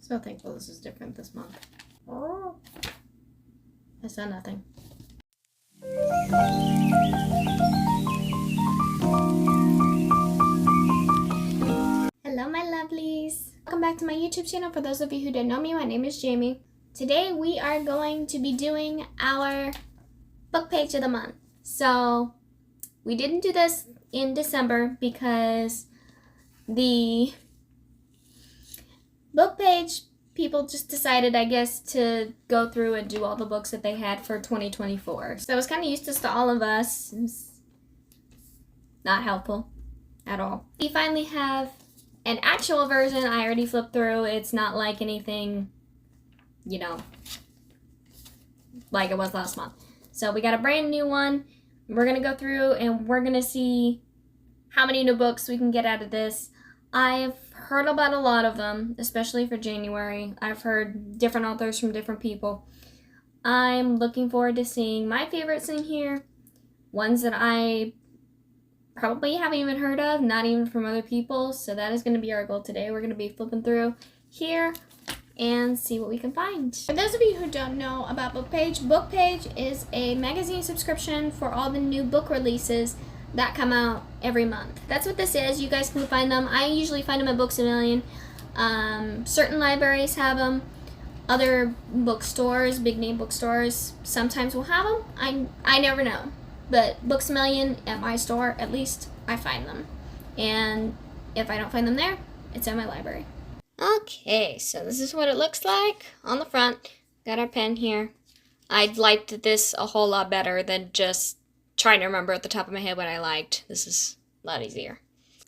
So thankful this is different this month. Oh, I said nothing. Hello, my lovelies. Welcome back to my YouTube channel. For those of you who don't know me, my name is Jamie. Today we are going to be doing our book page of the month. So we didn't do this in December because the book page people just decided, I guess, to go through and do all the books that they had for 2024. So it was kind of useless to all of us. It was not helpful at all. We finally have an actual version. I already flipped through. It's not like anything, you know, like it was last month. So we got a brand new one. We're going to go through and we're going to see how many new books we can get out of this. I've heard about a lot of them, especially for January. I've heard different authors from different people. I'm looking forward to seeing my favorites in here. Ones that I probably haven't even heard of, not even from other people. So that is going to be our goal today. We're going to be flipping through here and see what we can find. For those of you who don't know about Bookpage, Bookpage is a magazine subscription for all the new book releases that come out every month. That's what this is. You guys can find them. I usually find them at Books A Million. Certain libraries have them. Other bookstores, big name bookstores, sometimes will have them. I never know. But Books A Million, at my store at least, I find them. And if I don't find them there, it's at my library. Okay, so this is what it looks like on the front. Got our pen here. I liked this a whole lot better than just trying to remember at the top of my head what I liked. This is a lot easier.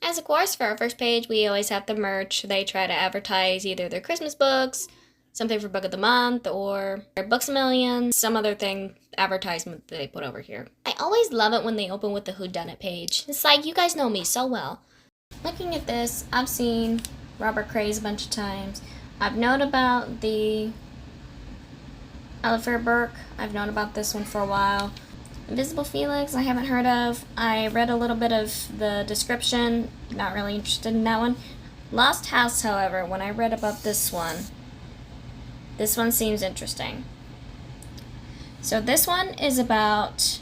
As of course, for our first page, we always have the merch. They try to advertise either their Christmas books, something for Book of the Month, or their Books A Million, some other thing, advertisement that they put over here. I always love it when they open with the whodunit page. It's like, you guys know me so well. Looking at this, I've seen Robert Craze a bunch of times. I've known about the Elephant Burke. I've known about this one for a while. Invisible Felix, I haven't heard of. I read a little bit of the description. Not really interested in that one. Lost House, however, when I read about this one seems interesting. So this one is about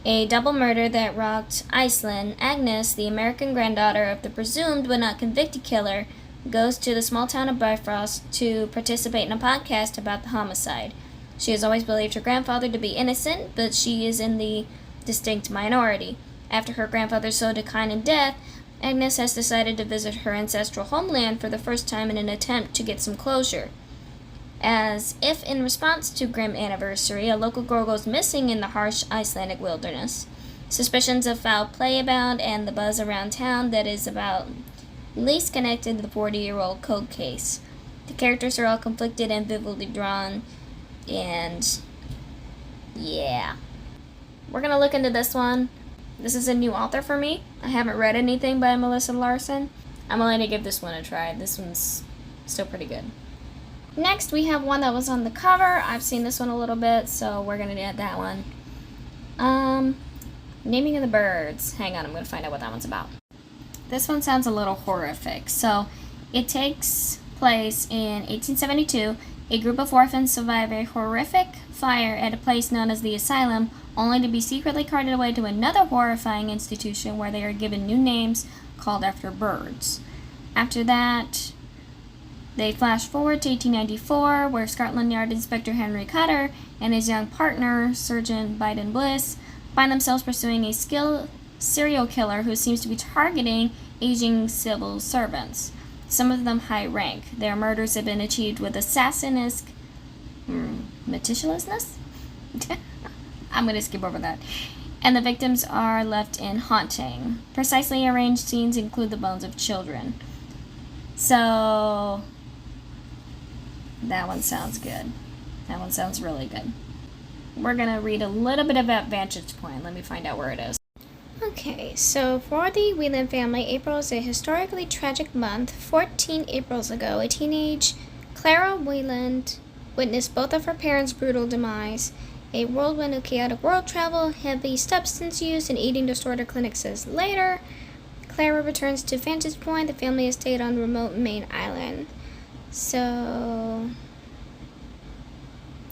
a double murder that rocked Iceland. Agnes, the American granddaughter of the presumed but not convicted killer, goes to the small town of Bifrost to participate in a podcast about the homicide. She has always believed her grandfather to be innocent, but she is in the distinct minority. After her grandfather's slow decline and death, Agnes has decided to visit her ancestral homeland for the first time in an attempt to get some closure. As if in response to grim anniversary, a local girl goes missing in the harsh Icelandic wilderness. Suspicions of foul play abound, and the buzz around town that is about least connected to the 40-year-old cold case. The characters are all conflicted and vividly drawn. And yeah, we're gonna look into this one. This is a new author for me. I haven't read anything by Melissa Larson. I'm going to give this one a try. This one's still pretty good. Next, we have one that was on the cover. I've seen this one a little bit, so we're gonna add that one. Naming of the Birds. Hang on, I'm gonna find out what that one's about. This one sounds a little horrific. So it takes place in 1872. A group of orphans survive a horrific fire at a place known as the Asylum, only to be secretly carted away to another horrifying institution where they are given new names called after birds. After that, they flash forward to 1894, where Scotland Yard Inspector Henry Cutter and his young partner, Sergeant Biden Bliss, find themselves pursuing a skilled serial killer who seems to be targeting aging civil servants. Some of them high rank. Their murders have been achieved with assassinesque meticulousness? I'm going to skip over that. And the victims are left in haunting. Precisely arranged scenes include the bones of children. So that one sounds good. That one sounds really good. We're going to read a little bit about Vantage Point. Let me find out where it is. Okay, so for the Whelan family, April is a historically tragic month. 14 Aprils ago, a teenage Clara Whelan witnessed both of her parents' brutal demise. A whirlwind of chaotic world travel, heavy substance use, and eating disorder clinic says later. Clara returns to Vantage Point, the family estate on the remote Maine island. So,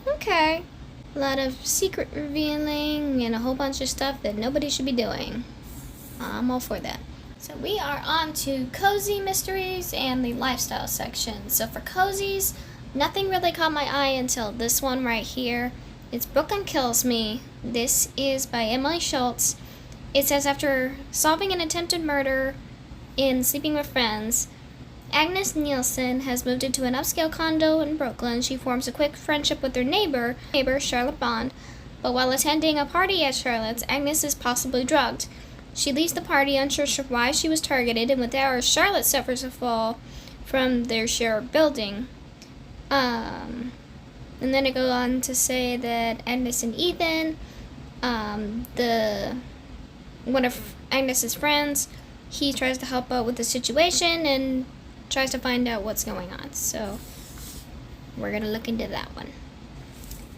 okay. A lot of secret revealing and a whole bunch of stuff that nobody should be doing. I'm all for that. So we are on to cozy mysteries and the lifestyle section. So for cozies, nothing really caught my eye until this one right here. It's Brooklyn Kills Me. This is by Emily Schultz. It says after solving an attempted murder in Sleeping with Friends, Agnes Nielsen has moved into an upscale condo in Brooklyn. She forms a quick friendship with her neighbor, Charlotte Bond, but while attending a party at Charlotte's, Agnes is possibly drugged. She leaves the party unsure why she was targeted, and with hours, Charlotte suffers a fall from their shared building. And then it goes on to say that Agnes and Ethan, one of Agnes's friends, he tries to help out with the situation and tries to find out what's going on. So we're gonna look into that one.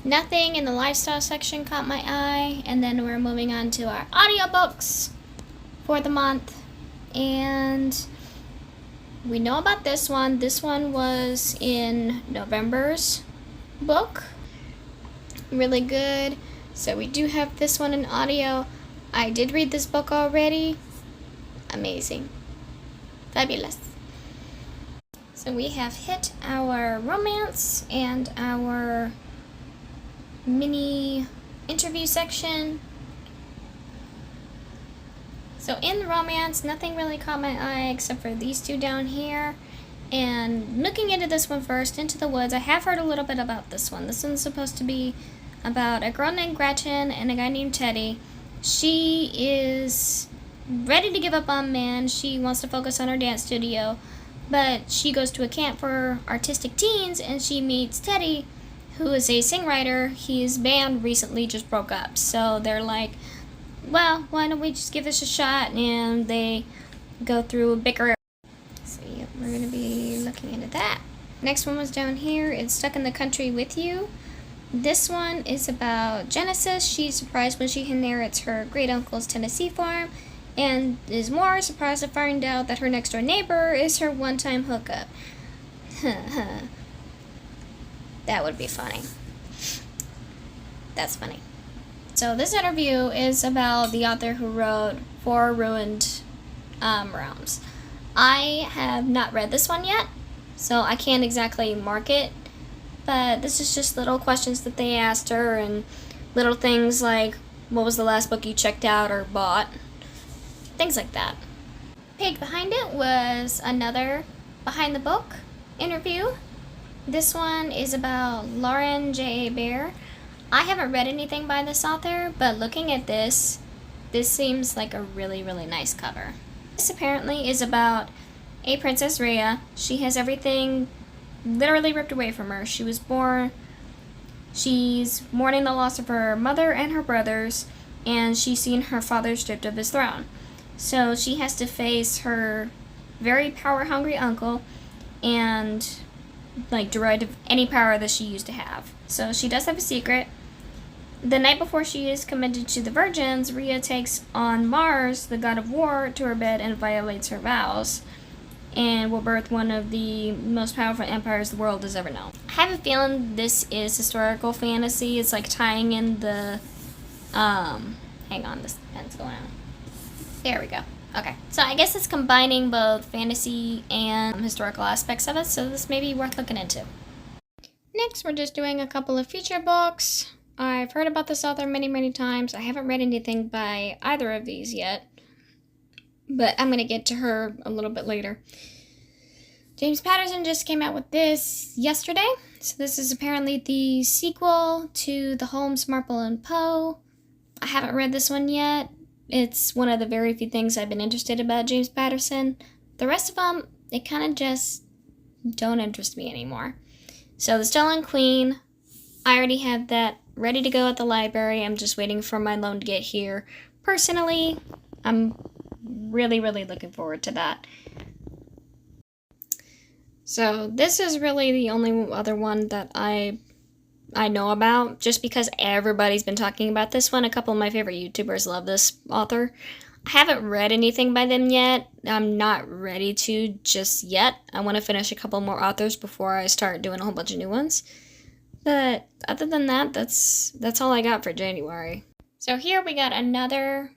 Nothing in the lifestyle section caught my eye, and then we're moving on to our audiobooks for the month. And we know about this one. This one was in November's book. Really good. So we do have this one in audio. I did read this book already. Amazing. Fabulous. So we have hit our romance and our mini interview section. So in the romance, nothing really caught my eye except for these two down here. And looking into this one first, Into the Woods, I have heard a little bit about this one. This one's supposed to be about a girl named Gretchen and a guy named Teddy. She is ready to give up on man. She wants to focus on her dance studio, but she goes to a camp for artistic teens and she meets Teddy, who is a songwriter. His band recently just broke up, so they're like, well, why don't we just give this a shot? And they go through a bicker. So yeah, we're going to be looking into that. Next one was down here. It's Stuck in the Country with You. This one is about Genesis. She's surprised when she inherits her great uncle's Tennessee farm, and is more surprised to find out that her next door neighbor is her one-time hookup. That would be funny. That's funny. So this interview is about the author who wrote Four Ruined Realms. I have not read this one yet, so I can't exactly mark it, but this is just little questions that they asked her, and little things like, what was the last book you checked out or bought? Things like that. Page behind it was another Behind the Book interview. This one is about Lauren J.A. Bear. I haven't read anything by this author, but looking at this seems like a really, really nice cover. This apparently is about a Princess Rhea. She has everything literally ripped away from her. She's mourning the loss of her mother and her brothers, and she's seen her father stripped of his throne. So she has to face her very power-hungry uncle and derogative any power that she used to have. So she does have a secret. The night before she is committed to the virgins, Rhea takes on Mars, the god of war, to her bed and violates her vows, and will birth one of the most powerful empires the world has ever known. I have a feeling this is historical fantasy. It's like tying in the, hang on, this pen's going on. There we go. Okay, so I guess it's combining both fantasy and historical aspects of it, so this may be worth looking into. Next, we're just doing a couple of feature books. I've heard about this author many, many times. I haven't read anything by either of these yet, but I'm going to get to her a little bit later. James Patterson just came out with this yesterday. So this is apparently the sequel to the Holmes, Marple, and Poe. I haven't read this one yet. It's one of the very few things I've been interested about James Patterson. The rest of them, they kind of just don't interest me anymore. So The Stolen Queen, I already have that ready to go at the library. I'm just waiting for my loan to get here. Personally, I'm really, really looking forward to that. So this is really the only other one that I know about, just because everybody's been talking about this one. A couple of my favorite YouTubers love this author. I haven't read anything by them yet. I'm not ready to just yet. I want to finish a couple more authors before I start doing a whole bunch of new ones. But other than that, that's all I got for January. So here we got another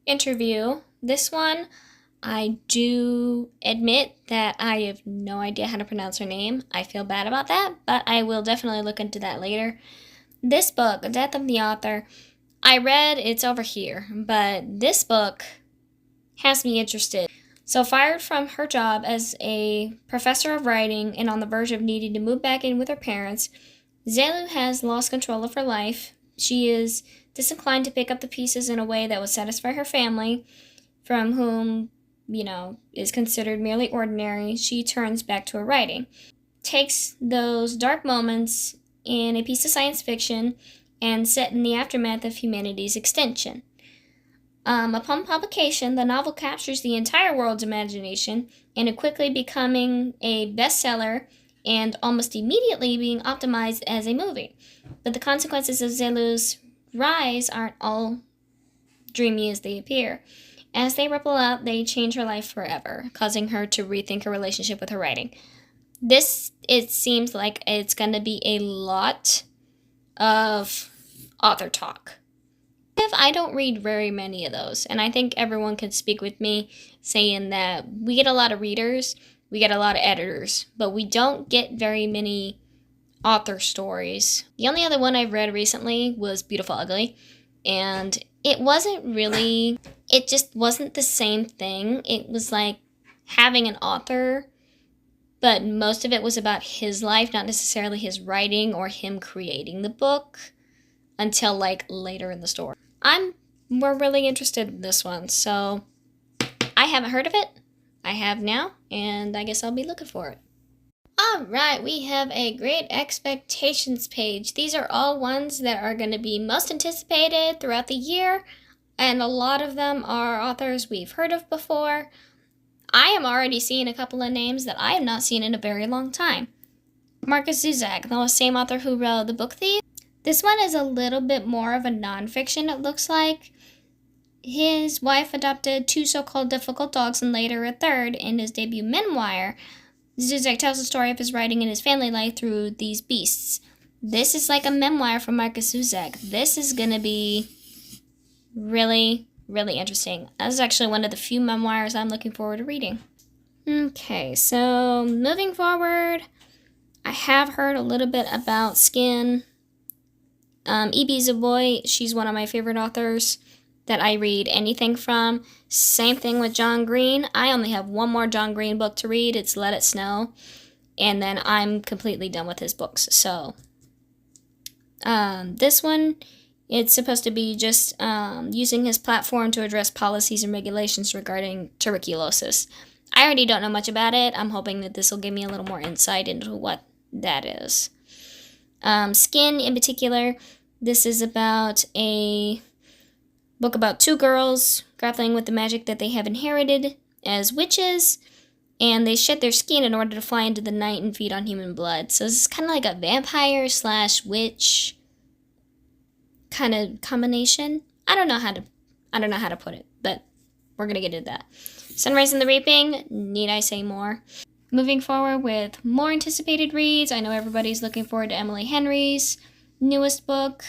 interview. This one, I do admit that I have no idea how to pronounce her name. I feel bad about that, but I will definitely look into that later. This book, Death of the Author, I read, it's over here, but this book has me interested. So fired from her job as a professor of writing and on the verge of needing to move back in with her parents, Zelu has lost control of her life. She is disinclined to pick up the pieces in a way that would satisfy her family, from whom, is considered merely ordinary. She turns back to her writing. Takes those dark moments in a piece of science fiction and set in the aftermath of humanity's extinction. Upon publication, the novel captures the entire world's imagination and it quickly becoming a bestseller and almost immediately being optimized as a movie. But the consequences of Zelu's rise aren't all dreamy as they appear. As they ripple out, they change her life forever, causing her to rethink her relationship with her writing. This, it seems like it's going to be a lot of author talk. I don't read very many of those, and I think everyone can speak with me saying that we get a lot of readers, we get a lot of editors, but we don't get very many author stories. The only other one I've read recently was Beautiful Ugly, and it just wasn't the same thing. It was like having an author, but most of it was about his life, not necessarily his writing or him creating the book until like later in the story. We're really interested in this one, so I haven't heard of it. I have now, and I guess I'll be looking for it. Alright, we have a Great Expectations page. These are all ones that are going to be most anticipated throughout the year, and a lot of them are authors we've heard of before. I am already seeing a couple of names that I have not seen in a very long time. Markus Zusak, the same author who wrote The Book Thief. This one is a little bit more of a nonfiction, it looks like. His wife adopted 2 so-called difficult dogs and later a third. In his debut memoir, Zusak tells the story of his writing and his family life through these beasts. This is like a memoir from Markus Zusak. This is going to be really, really interesting. This is actually one of the few memoirs I'm looking forward to reading. Okay, so moving forward, I have heard a little bit about Skin. Ibi Zoboi, she's one of my favorite authors that I read anything from. Same thing with John Green. I only have one more John Green book to read. It's Let It Snow. And then I'm completely done with his books. So, this one, it's supposed to be just using his platform to address policies and regulations regarding tuberculosis. I already don't know much about it. I'm hoping that this will give me a little more insight into what that is. Skin, in particular, this is about a book about 2 girls grappling with the magic that they have inherited as witches, and they shed their skin in order to fly into the night and feed on human blood. So this is kind of like a vampire / witch kind of combination. I don't know how to put it, but we're gonna get into that. Sunrise and the Reaping, need I say more? Moving forward with more anticipated reads, I know everybody's looking forward to Emily Henry's newest book.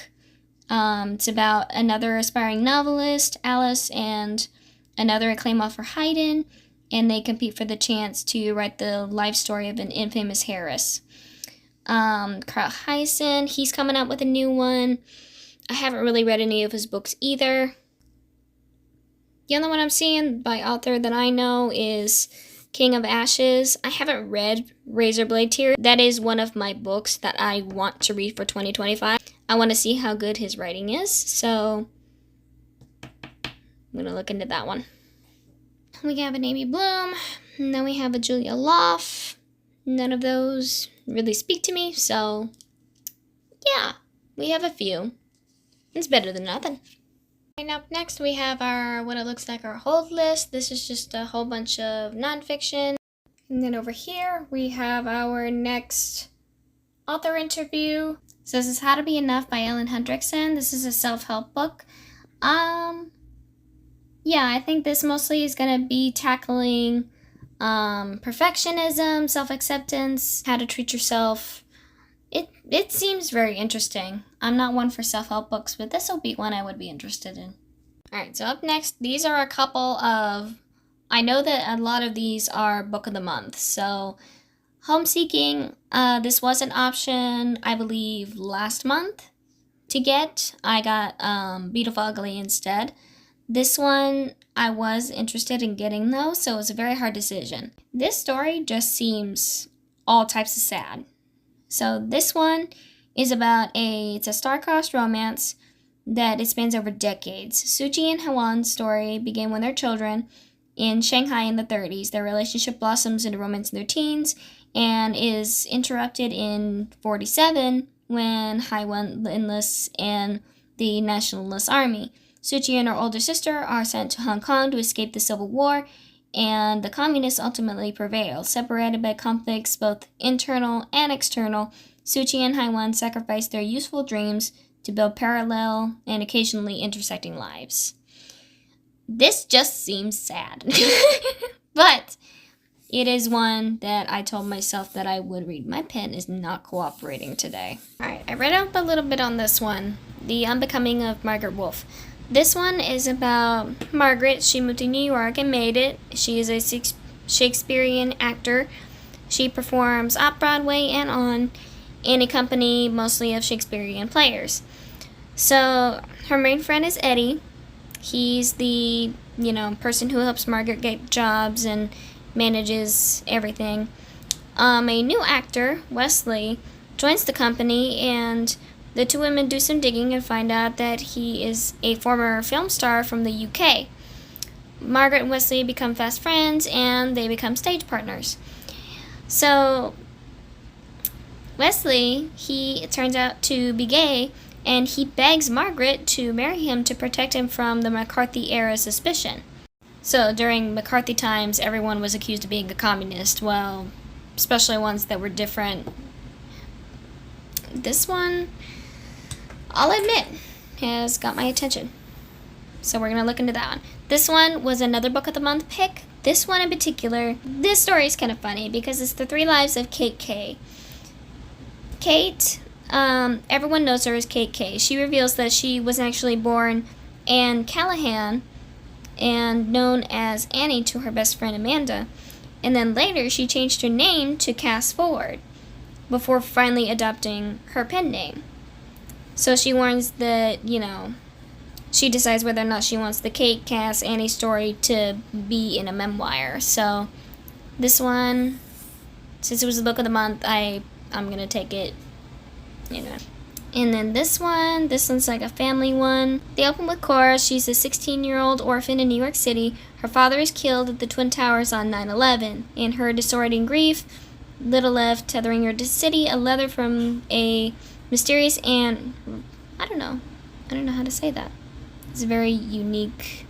It's about another aspiring novelist, Alice, and another acclaimed author, Hayden, and they compete for the chance to write the life story of an infamous heiress. Carl Hyacin, he's coming out with a new one. I haven't really read any of his books either. The only one I'm seeing by author that I know is King of Ashes. I haven't read Razorblade Tears. That is one of my books that I want to read for 2025. I want to see how good his writing is, so I'm going to look into that one. We have an Amy Bloom, and then we have a Julia Loff. None of those really speak to me, so yeah, we have a few. It's better than nothing. And up next we have what it looks like our hold list. This is just a whole bunch of nonfiction. And then over here we have our next author interview. So this is How to Be Enough by Ellen Hendrickson. This is a self-help book. Yeah, I think this mostly is going to be tackling perfectionism, self-acceptance, how to treat yourself. It seems very interesting. I'm not one for self-help books, but this will be one I would be interested in. Alright, so up next, these are a couple of... I know that a lot of these are book of the month, so... Homeseeking, this was an option, I believe, last month to get. I got Beautiful Ugly instead. This one, I was interested in getting though, so it was a very hard decision. This story just seems all types of sad. So this one is about it's a star-crossed romance that it spans over decades. Suchi and Hwan's story began when they're children in Shanghai in the 30s. Their relationship blossoms into romance in their teens and is interrupted in 47 when Hwan enlists in the Nationalist Army. Suchi and her older sister are sent to Hong Kong to escape the Civil War, and the communists ultimately prevail. Separated by conflicts both internal and external, Suchi and Hwan sacrifice their youthful dreams to build parallel and occasionally intersecting lives. This just seems sad. But it is one that I told myself that I would read. My pen is not cooperating today. Alright, I read up a little bit on this one, The Unbecoming of Margaret Wolfe. This one is about Margaret. She moved to New York and made it. She is a Shakespearean actor. She performs off-Broadway and on in a company mostly of Shakespearean players. So her main friend is Eddie. He's the, person who helps Margaret get jobs and manages everything. A new actor, Wesley, joins the company, and the two women do some digging and find out that he is a former film star from the UK. Margaret and Wesley become fast friends, and they become stage partners. So Wesley, he turns out to be gay, and he begs Margaret to marry him to protect him from the McCarthy-era suspicion. So during McCarthy times, everyone was accused of being a communist, well, especially ones that were different. This one, I'll admit, has got my attention. So we're going to look into that one. This one was another Book of the Month pick. This one in particular, this story is kind of funny because it's the 3 lives of Kate Kay. Kate, everyone knows her as Kate Kay. She reveals that she was actually born Anne Callahan and known as Annie to her best friend Amanda. And then later she changed her name to Cass Ford before finally adopting her pen name. So she warns that, she decides whether or not she wants the Kate, Cass, Annie story to be in a memoir. So this one, since it was the Book of the Month, I'm going to take it, And then this one's like a family one. They open with Cora. She's a 16-year-old orphan in New York City. Her father is killed at the Twin Towers on 9/11. In her disorienting grief, little left tethering her to the city, a letter from a mysterious and I don't know how to say that. It's a very unique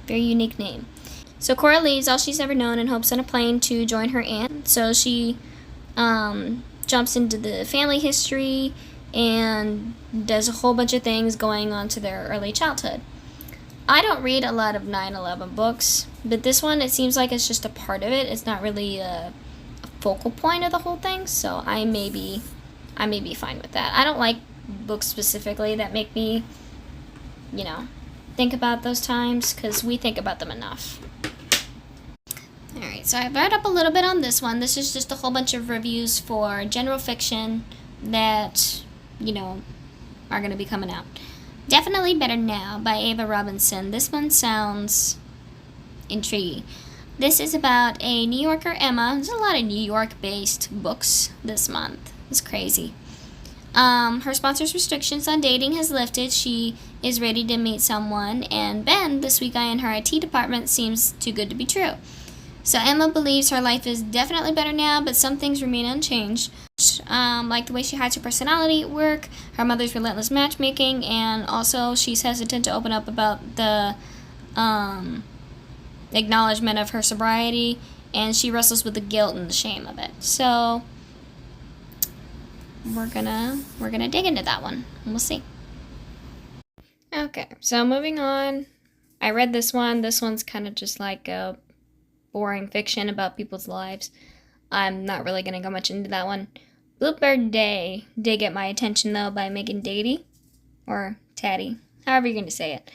name. So Cora leaves all she's ever known and hopes on a plane to join her aunt. So she jumps into the family history and does a whole bunch of things going on to their early childhood. I don't read a lot of 9/11 books, but this one, it seems like it's just a part of it. It's not really a focal point of the whole thing, so I may be fine with that. I don't like books specifically that make me, think about those times, because we think about them enough. Alright, so I've read up a little bit on this one. This is just a whole bunch of reviews for general fiction that, are going to be coming out. Definitely Better Now by Ava Robinson. This one sounds intriguing. This is about a New Yorker, Emma. There's a lot of New York-based books this month. It's crazy. Her sponsor's restrictions on dating has lifted. She is ready to meet someone, and Ben, the sweet guy in her IT department, seems too good to be true. So Emma believes her life is definitely better now, but some things remain unchanged. Like the way she hides her personality at work, her mother's relentless matchmaking, and also she's hesitant to open up about the acknowledgement of her sobriety, and she wrestles with the guilt and the shame of it. So we're gonna dig into that one, and we'll see. Okay, so moving on I read this one. This one's kind of just like a boring fiction about people's lives. I'm not really going to go much into that one. Bluebird Day did get my attention, though, by Megan Dady, or Taddy, however you're going to say it.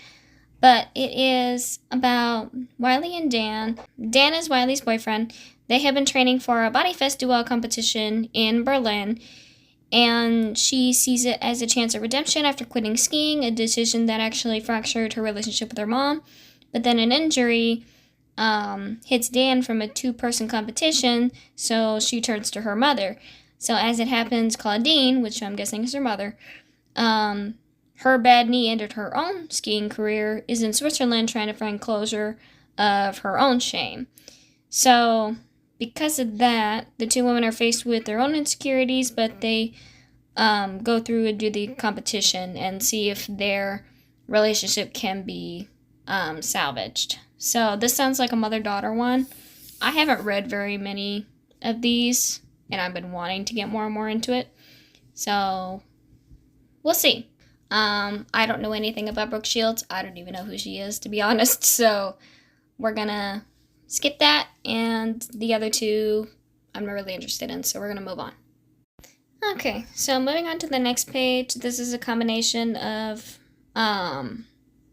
But it is about Wiley and Dan. Dan is Wiley's boyfriend. They have been training for a body fest duel competition in Berlin, and she sees it as a chance of redemption after quitting skiing, a decision that actually fractured her relationship with her mom. But then an injury hits Dan from a two-person competition, so she turns to her mother. So as it happens, Claudine, which I'm guessing is her mother, her bad knee ended her own skiing career, is in Switzerland trying to find closure of her own shame. So because of that, the two women are faced with their own insecurities, but they go through and do the competition and see if their relationship can be salvaged. So this sounds like a mother-daughter one. I haven't read very many of these, and I've been wanting to get more and more into it. So we'll see. I don't know anything about Brooke Shields. I don't even know who she is, to be honest. So we're going to skip that. And the other two I'm not really interested in. So we're going to move on. Okay, so moving on to the next page. This is a combination of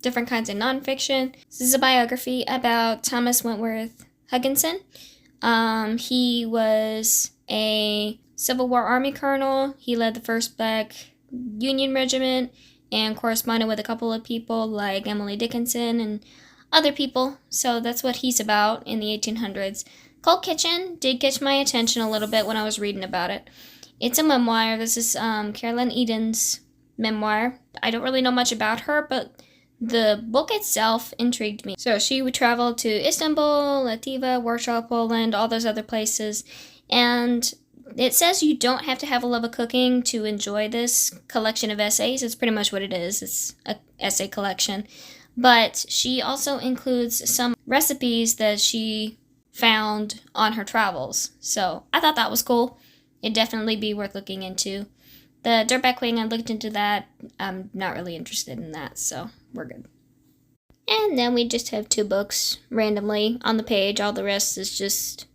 different kinds of nonfiction. This is a biography about Thomas Wentworth Hugginson. He was a Civil War Army colonel. He led the 1st Black Union Regiment and corresponded with a couple of people like Emily Dickinson and other people. So that's what he's about in the 1800s. Cold Kitchen did catch my attention a little bit when I was reading about it. It's a memoir. This is Carolyn Eden's memoir. I don't really know much about her, but the book itself intrigued me. So she would travel to Istanbul, Lativa, Warsaw, Poland, all those other places. And it says you don't have to have a love of cooking to enjoy this collection of essays. It's pretty much what it is. It's an essay collection. But she also includes some recipes that she found on her travels. So I thought that was cool. It'd definitely be worth looking into. The Dirtbag Queen, I looked into that. I'm not really interested in that, so we're good. And then we just have 2 books randomly on the page. All the rest is just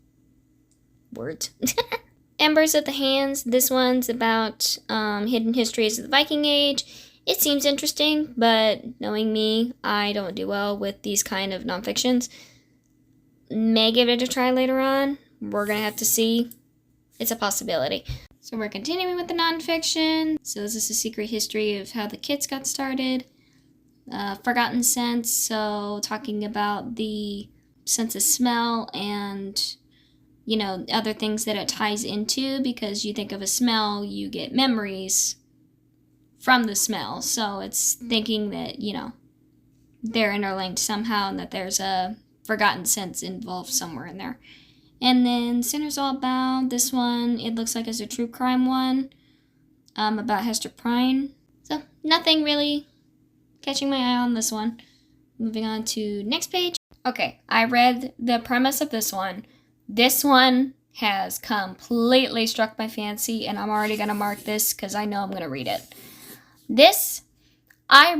words. Embers of the Hands. This one's about hidden histories of the Viking Age. It seems interesting, but knowing me, I don't do well with these kind of nonfictions. May give it a try later on. We're going to have to see. It's a possibility. So we're continuing with the nonfiction. So this is a secret history of how the kits got started. Forgotten Sense, so talking about the sense of smell and, you know, other things that it ties into, because you think of a smell, you get memories from the smell. So it's thinking that, you know, they're interlinked somehow and that there's a forgotten sense involved somewhere in there. And then Sinners All Bound, this one, it looks like it's a true crime one about Hester Prynne. So nothing really catching my eye on this one. Moving on to next page. Okay, I read the premise of this one. This one has completely struck my fancy, and I'm already going to mark this because I know I'm going to read it. This, I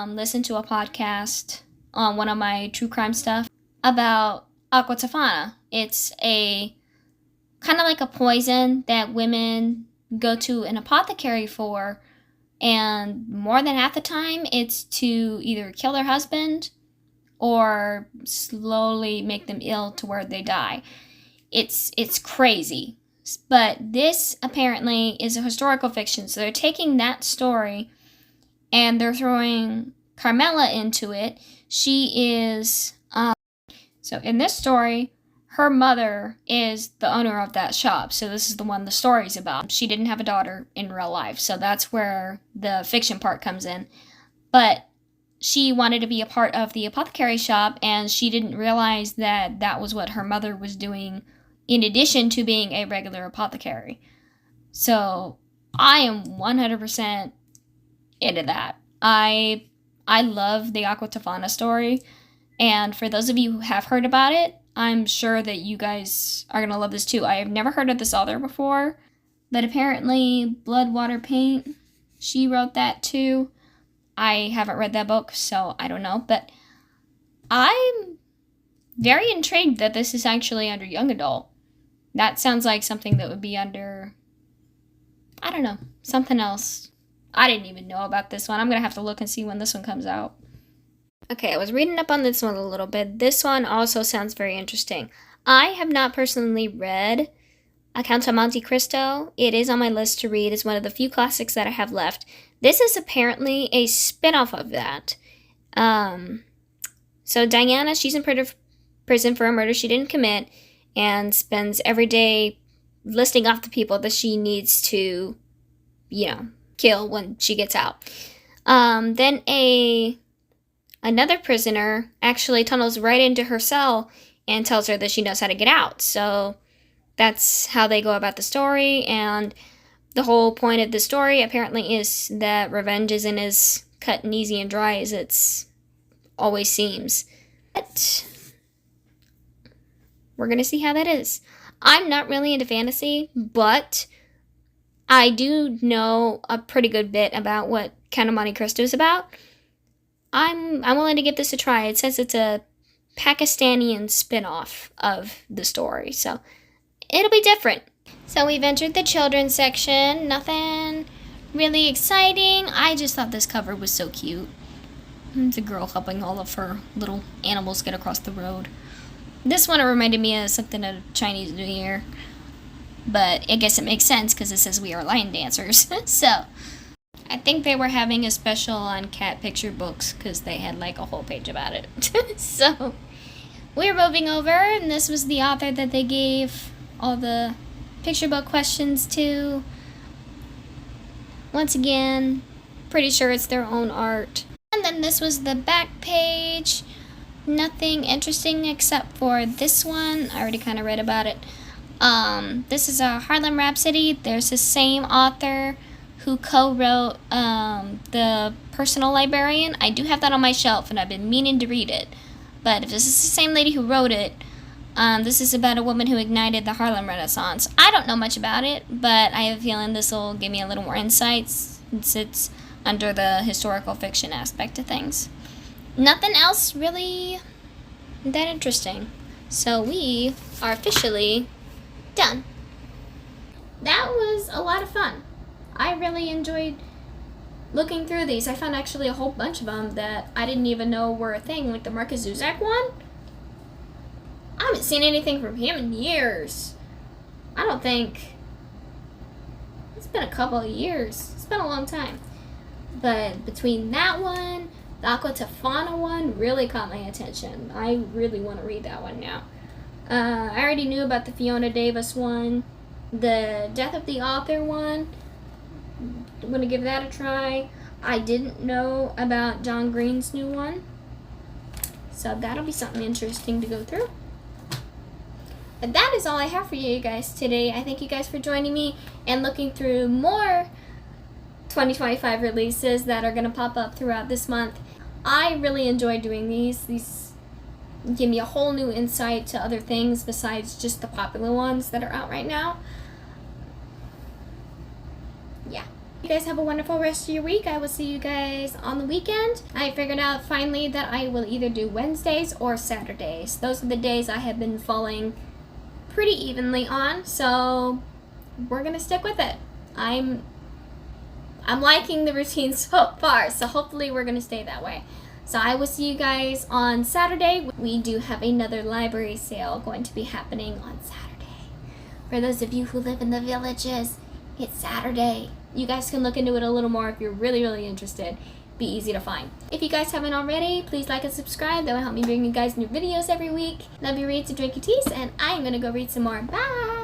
listened to a podcast on one of my true crime stuff about aqua tofana. It's a kind of like a poison that women go to an apothecary for, and more than half the time it's to either kill their husband or slowly make them ill to where they die. It's crazy. But this apparently is a historical fiction, so they're taking that story and they're throwing Carmela into it. She is so in this story, her mother is the owner of that shop. So this is the one the story's about. She didn't have a daughter in real life, so that's where the fiction part comes in. But she wanted to be a part of the apothecary shop, and she didn't realize that that was what her mother was doing in addition to being a regular apothecary. So I am 100% into that. I love the aqua tofana story. And for those of you who have heard about it, I'm sure that you guys are going to love this too. I have never heard of this author before, but apparently Blood, Water, Paint, she wrote that too. I haven't read that book, so I don't know. But I'm very intrigued that this is actually under young adult. That sounds like something that would be under, I don't know, something else. I didn't even know about this one. I'm going to have to look and see when this one comes out. Okay, I was reading up on this one a little bit. This one also sounds very interesting. I have not personally read A Count of Monte Cristo. It is on my list to read. It's one of the few classics that I have left. This is apparently a spin-off of that. So Diana, she's in prison for a murder she didn't commit and spends every day listing off the people that she needs to, kill when she gets out. Then another prisoner actually tunnels right into her cell and tells her that she knows how to get out. So that's how they go about the story, and the whole point of the story apparently is that revenge isn't as cut and easy and dry as it's always seems. But we're going to see how that is. I'm not really into fantasy, but I do know a pretty good bit about what Count of Monte Cristo is about. I'm willing to give this a try. It says it's a Pakistani spin-off of the story, so it'll be different. So we've entered the children's section. Nothing really exciting. I just thought this cover was so cute. It's a girl helping all of her little animals get across the road. This one reminded me of something of Chinese New Year, but I guess it makes sense because it says we are lion dancers. So I think they were having a special on cat picture books because they had like a whole page about it. So we're moving over, and this was the author that they gave all the picture book questions to. Once again, pretty sure it's their own art. And then this was the back page. Nothing interesting except for this one. I already kind of read about it. This is a Harlem Rhapsody. There's the same author who co-wrote The Personal Librarian. I do have that on my shelf, and I've been meaning to read it. But if this is the same lady who wrote it, this is about a woman who ignited the Harlem Renaissance. I don't know much about it, but I have a feeling this will give me a little more insights since it's under the historical fiction aspect of things. Nothing else really that interesting. So we are officially done. That was a lot of fun. I really enjoyed looking through these. I found actually a whole bunch of them that I didn't even know were a thing, like the Markus Zusak one. I haven't seen anything from him in years. I don't think. It's been a couple of years. It's been a long time. But between that one, the Aqua Tofana one really caught my attention. I really want to read that one now. I already knew about the Fiona Davis one. The Death of the Author one, I'm going to give that a try. I didn't know about John Green's new one. So that'll be something interesting to go through. But that is all I have for you guys today. I thank you guys for joining me and looking through more 2025 releases that are going to pop up throughout this month. I really enjoy doing these. These give me a whole new insight to other things besides just the popular ones that are out right now. Yeah. You guys have a wonderful rest of your week. I will see you guys on the weekend. I figured out finally that I will either do Wednesdays or Saturdays. Those are the days I have been falling pretty evenly on, so we're gonna stick with it. I'm liking the routine so far, so hopefully we're gonna stay that way. So I will see you guys on Saturday. We do have another library sale going to be happening on Saturday. For those of you who live in the villages, it's Saturday. You guys can look into it a little more if you're really, really interested. Be easy to find. If you guys haven't already, please like and subscribe. That will help me bring you guys new videos every week. Love you, read to drink your teas, and I'm gonna go read some more. Bye!